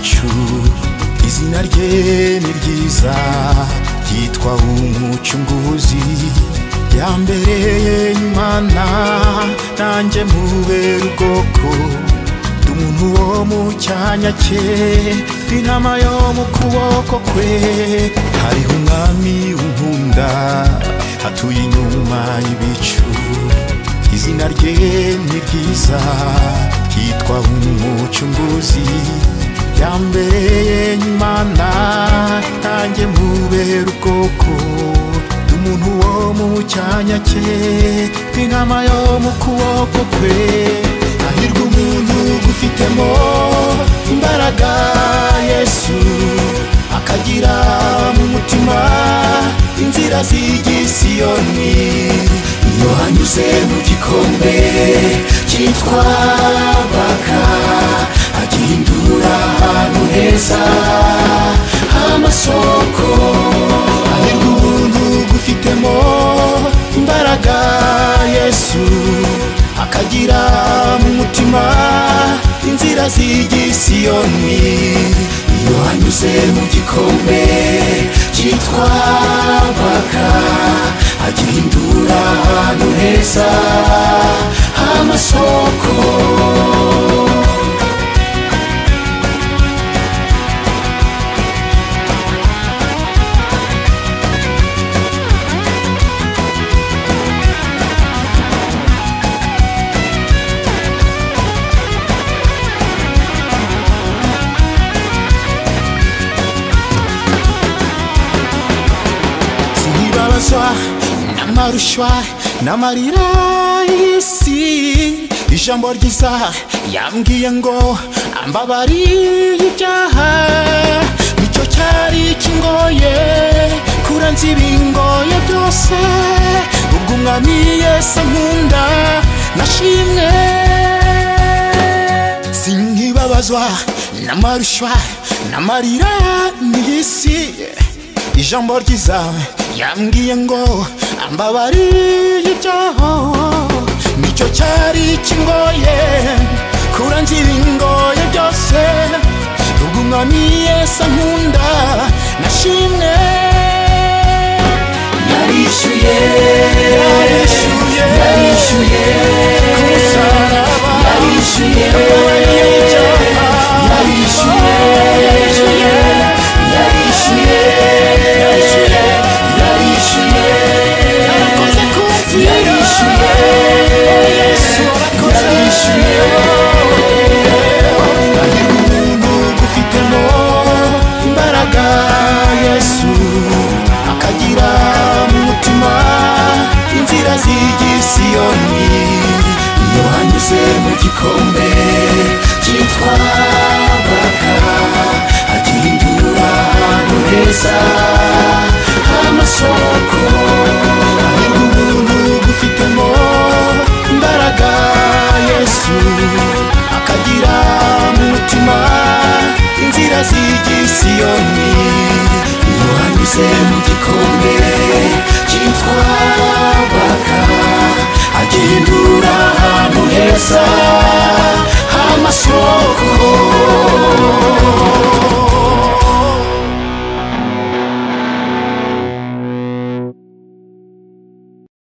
wacu izina rye ni ryiza ryitwa umucunguzi yambereye Imana nanjye mubera ubwoko umuntu wo mu cyanya cye intama yo mu kuboko kwe hariho umwami unkunda hatuye inyuma y'ibicu izina rye ni ryiza ryitwa umucunguzi yambereye Imana nanjye mubera ubwoko umuntu wo mu cyanya cye intama yo mu kuboko kwe hahirwa umuntu ufitemo imbaraga Yesu akagira mu mutima inzira z'igisiyoni iyo hanyuze mu gikombe cyitwa baka agihindura ahantu heza amasoko hahirwa umuntu ufitemo imbaraga Yesu akagira mu mutima inzira z'igisiyoni iyo hanyuze mu gikombe cyitwa baka agihindura ahantu heza amasoko n'amarushwa n'amarira y'isi ijambo ryiza yambwiye ngo ambabarire ibyaha nicyo cyari kingoye kurenza ibingoye byose ubwo umwami Yesu ankunda nashimwe sinkibabazwa n'amarushwa n'amarira y'isi ijambo ryiza yambwiye ngo ambabarire ibyaha nicyo cyari kingoye kurenza ibingoye byose ubwo umwami Yesu ankunda nashimwe yarishyuye ku musaraba yarishyuye Yesu akagira mu mutima inzira z'igisiyoni iyo hanyuze mu gikombe cyitwa baka agihindura ahantu heza amasoko hahirwa umuntu ufitemo imbaraga Yesu akagira mu mutima inzira z'igisiyoni iyo hanyuze mu gikombe